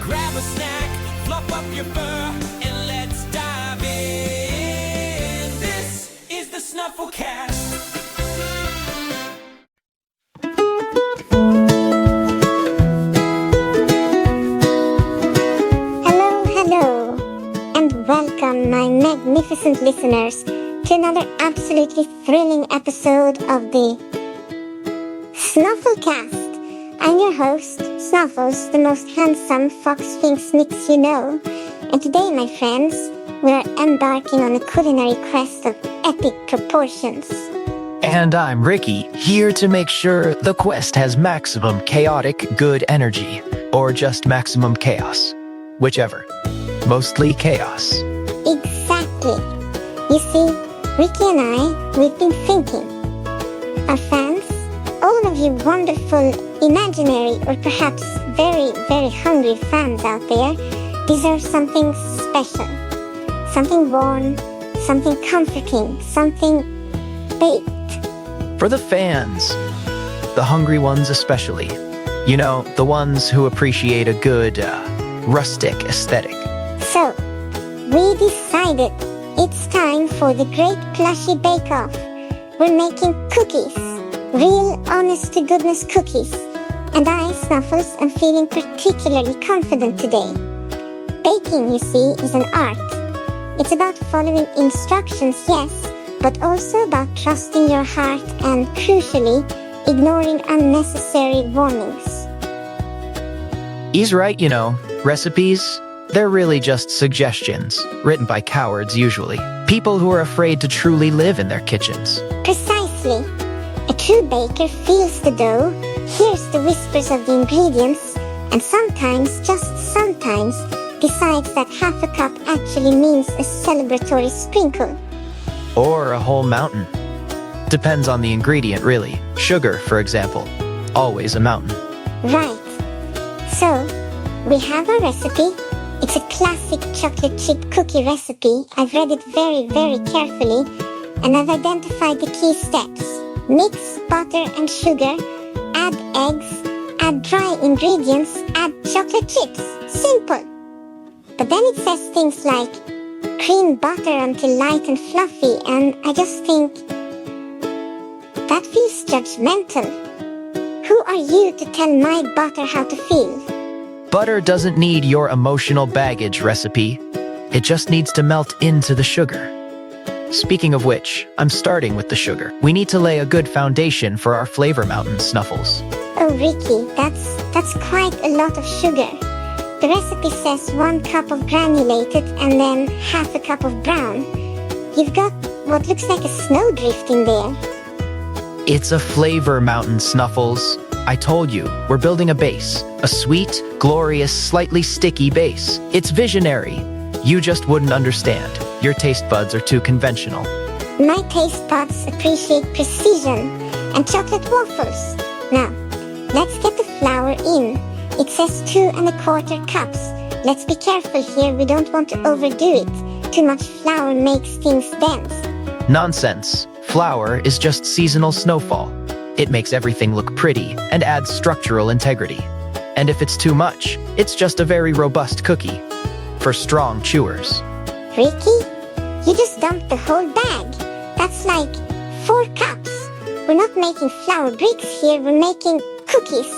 Grab a snack, fluff up your fur, and let's dive in. This is the Snufflecast. Hello, and welcome, my magnificent listeners, to another absolutely thrilling episode of the Snufflecast. I'm your host, Snuffles, the most handsome fox Sphinx mix you know. And today, my friends, we are embarking on a culinary quest of epic proportions. And I'm Ricky, here to make sure the quest has maximum chaotic good energy, or just maximum chaos. Whichever. Mostly chaos. Exactly. You see, Ricky and I, we've been thinking. Our fans, all of you wonderful, imaginary, or perhaps very, very hungry fans out there, deserve something special. Something warm, something comforting, something baked. For the fans, the hungry ones especially. You know, the ones who appreciate a good, rustic aesthetic. So, we decided it's time for the Great Plushie Bake-Off. We're making cookies. Real, honest-to-goodness cookies. And I, Snuffles, am feeling particularly confident today. Baking, you see, is an art. It's about following instructions, yes, but also about trusting your heart and, crucially, ignoring unnecessary warnings. He's right, you know. Recipes, they're really just suggestions, written by cowards usually. People who are afraid to truly live in their kitchens. Precisely. A true baker feels the dough, hears the whispers of the ingredients, and sometimes, just sometimes, decides that half a cup actually means a celebratory sprinkle. Or a whole mountain. Depends on the ingredient, really. Sugar, for example. Always a mountain. Right. So, we have our recipe. It's a classic chocolate chip cookie recipe. I've read it very, very carefully, and I've identified the key steps. Mix butter and sugar, add eggs, add dry ingredients, add chocolate chips. Simple. But then it says things like cream butter until light and fluffy, and I just think that feels judgmental. Who are you to tell my butter how to feel? Butter doesn't need your emotional baggage recipe. It just needs to melt into the sugar. Speaking of which, I'm starting with the sugar. We need to lay a good foundation for our flavor mountain, Snuffles. Oh, Ricky, that's quite a lot of sugar. The recipe says 1 cup of granulated and then half a cup of brown. You've got what looks like a snowdrift in there. It's a flavor mountain, Snuffles. I told you, we're building a base. A sweet, glorious, slightly sticky base. It's visionary. You just wouldn't understand. Your taste buds are too conventional. My taste buds appreciate precision and chocolate waffles. Now, let's get the flour in. It says 2 1/4 cups. Let's be careful here, we don't want to overdo it. Too much flour makes things dense. Nonsense. Flour is just seasonal snowfall. It makes everything look pretty and adds structural integrity. And if it's too much, it's just a very robust cookie. For strong chewers. Ricky, you just dumped the whole bag. That's like 4 cups. We're not making flour bricks here, we're making cookies.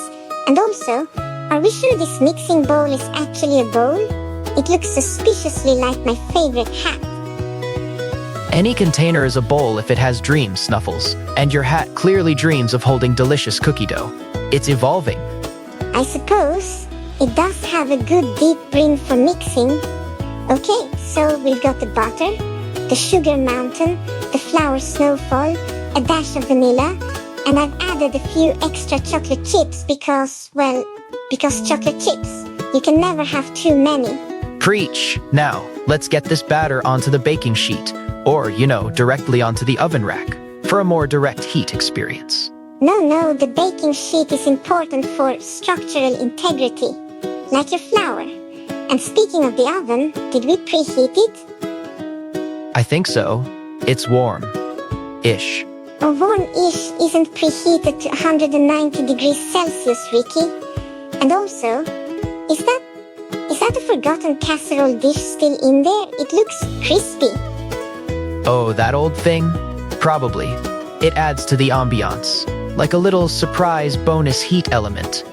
And also, are we sure this mixing bowl is actually a bowl? It looks suspiciously like my favorite hat. Any container is a bowl if it has dreams, Snuffles. And your hat clearly dreams of holding delicious cookie dough. It's evolving. I suppose it does have a good deep brim for mixing. Okay, so we've got the butter, the sugar mountain, the flour snowfall, a dash of vanilla, and I've added a few extra chocolate chips because chocolate chips. You can never have too many. Preach! Now, let's get this batter onto the baking sheet, or, directly onto the oven rack, for a more direct heat experience. No, the baking sheet is important for structural integrity, like your flour. And speaking of the oven, did we preheat it? I think so. It's warm-ish. A warm-ish isn't preheated to 190 degrees Celsius, Ricky. And also, is that forgotten casserole dish still in there? It looks crispy. Oh, that old thing? Probably. It adds to the ambiance, like a little surprise bonus heat element.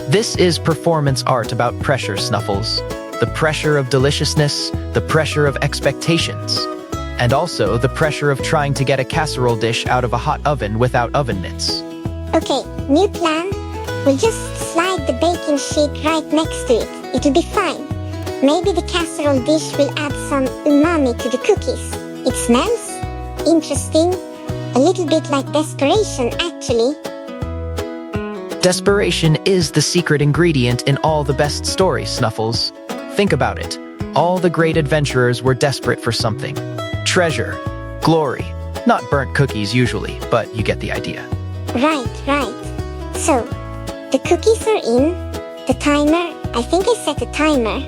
This is performance art about pressure, Snuffles. The pressure of deliciousness, the pressure of expectations, and also the pressure of trying to get a casserole dish out of a hot oven without oven mitts. Okay, new plan. We'll just slide the baking sheet right next to it. It'll be fine. Maybe the casserole dish will add some umami to the cookies. It smells interesting. A little bit like desperation, actually. Desperation is the secret ingredient in all the best stories, Snuffles. Think about it. All the great adventurers were desperate for something. Treasure, glory. Not burnt cookies usually, but you get the idea. Right. So, the cookies are in. The timer, I think I set a timer.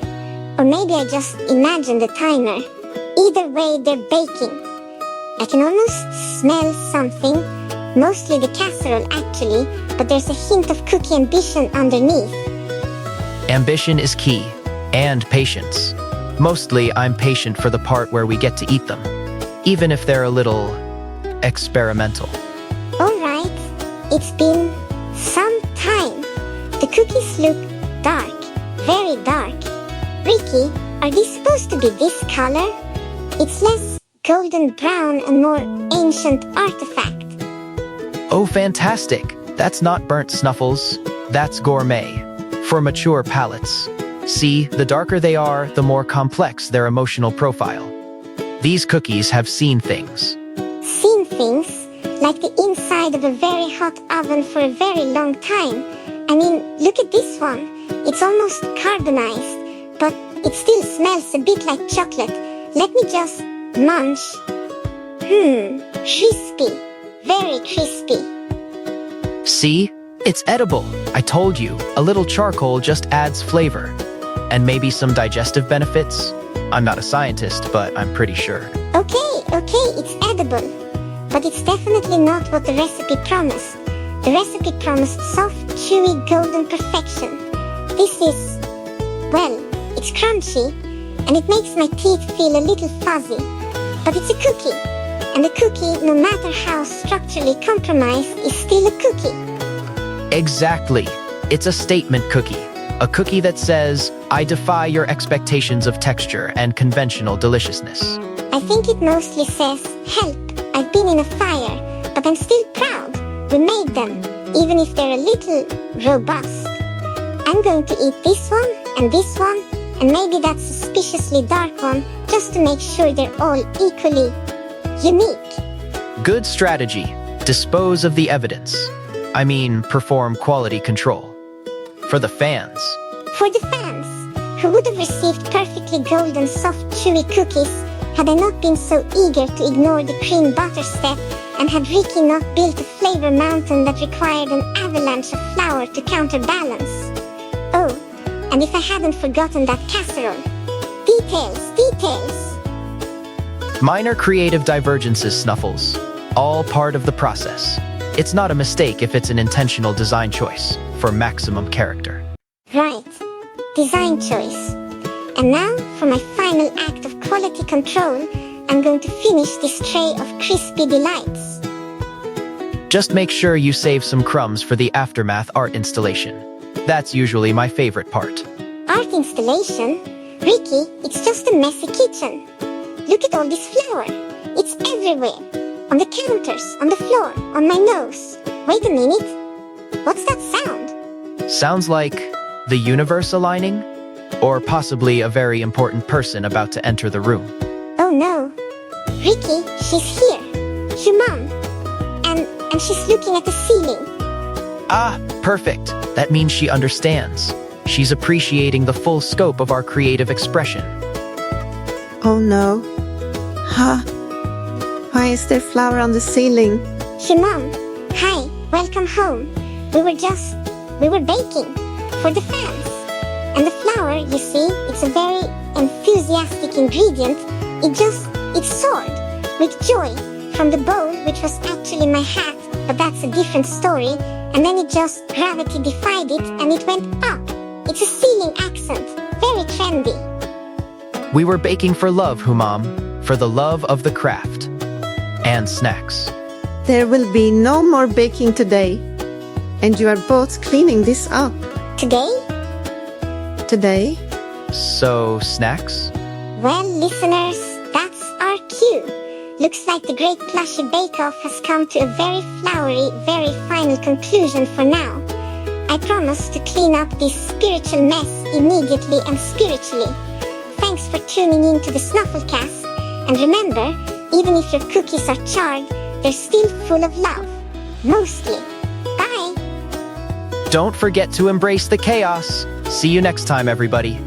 Or maybe I just imagined the timer. Either way, they're baking. I can almost smell something. Mostly the casserole, actually, but there's a hint of cookie ambition underneath. Ambition is key, and patience. Mostly, I'm patient for the part where we get to eat them, even if they're a little experimental. Alright, it's been some time. The cookies look dark, very dark. Ricky, are these supposed to be this color? It's less golden brown and more ancient artifact. Oh, fantastic! That's not burnt, Snuffles. That's gourmet, for mature palates. See, the darker they are, the more complex their emotional profile. These cookies have seen things. Seen things? Like the inside of a very hot oven for a very long time. I mean, look at this one. It's almost carbonized, but it still smells a bit like chocolate. Let me just munch. Crispy. Very crispy. See? It's edible. I told you, a little charcoal just adds flavor. And maybe some digestive benefits? I'm not a scientist, but I'm pretty sure. Okay, it's edible. But it's definitely not what the recipe promised. The recipe promised soft, chewy, golden perfection. This is, well, it's crunchy, and it makes my teeth feel a little fuzzy. But it's a cookie. And a cookie, no matter how structurally compromised, is still a cookie. Exactly. It's a statement cookie. A cookie that says, I defy your expectations of texture and conventional deliciousness. I think it mostly says, help, I've been in a fire, but I'm still proud. We made them, even if they're a little robust. I'm going to eat this one, and maybe that suspiciously dark one, just to make sure they're all equally unique. Good strategy. Dispose of the evidence. I mean, perform quality control. For the fans. For the fans, who would have received perfectly golden, soft, chewy cookies had I not been so eager to ignore the cream butter step and had Ricky not built a flavor mountain that required an avalanche of flour to counterbalance. Oh, and if I hadn't forgotten that casserole. Details. Minor creative divergences, Snuffles. All part of the process. It's not a mistake if it's an intentional design choice for maximum character. Right. Design choice. And now, for my final act of quality control, I'm going to finish this tray of crispy delights. Just make sure you save some crumbs for the aftermath art installation. That's usually my favorite part. Art installation? Ricky, it's just a messy kitchen. Look at all this flour. It's everywhere. On the counters, on the floor, on my nose. Wait a minute. What's that sound? Sounds like the universe aligning? Or possibly a very important person about to enter the room. Oh no. Ricky, she's here. Humom. And she's looking at the ceiling. Ah, perfect. That means she understands. She's appreciating the full scope of our creative expression. Oh no. Huh? Why is there flour on the ceiling? Humom, hi, welcome home. We were baking for the fans. And the flour, you see, it's a very enthusiastic ingredient. It soared with joy from the bowl, which was actually my hat, but that's a different story. And then it just gravity defied it and it went up. It's a ceiling accent, very trendy. candy. We were baking for love, Humom, for the love of the craft. And snacks. There will be no more baking today. And you are both cleaning this up. Today? Today? So, snacks? Well, listeners, that's our cue. Looks like the Great Plushie Bake-Off has come to a very flowery, very final conclusion for now. I promise to clean up this spiritual mess immediately and spiritually. Thanks for tuning in to the Snufflecast. And remember, even if your cookies are charred, they're still full of love. Mostly. Bye! Don't forget to embrace the chaos. See you next time, everybody.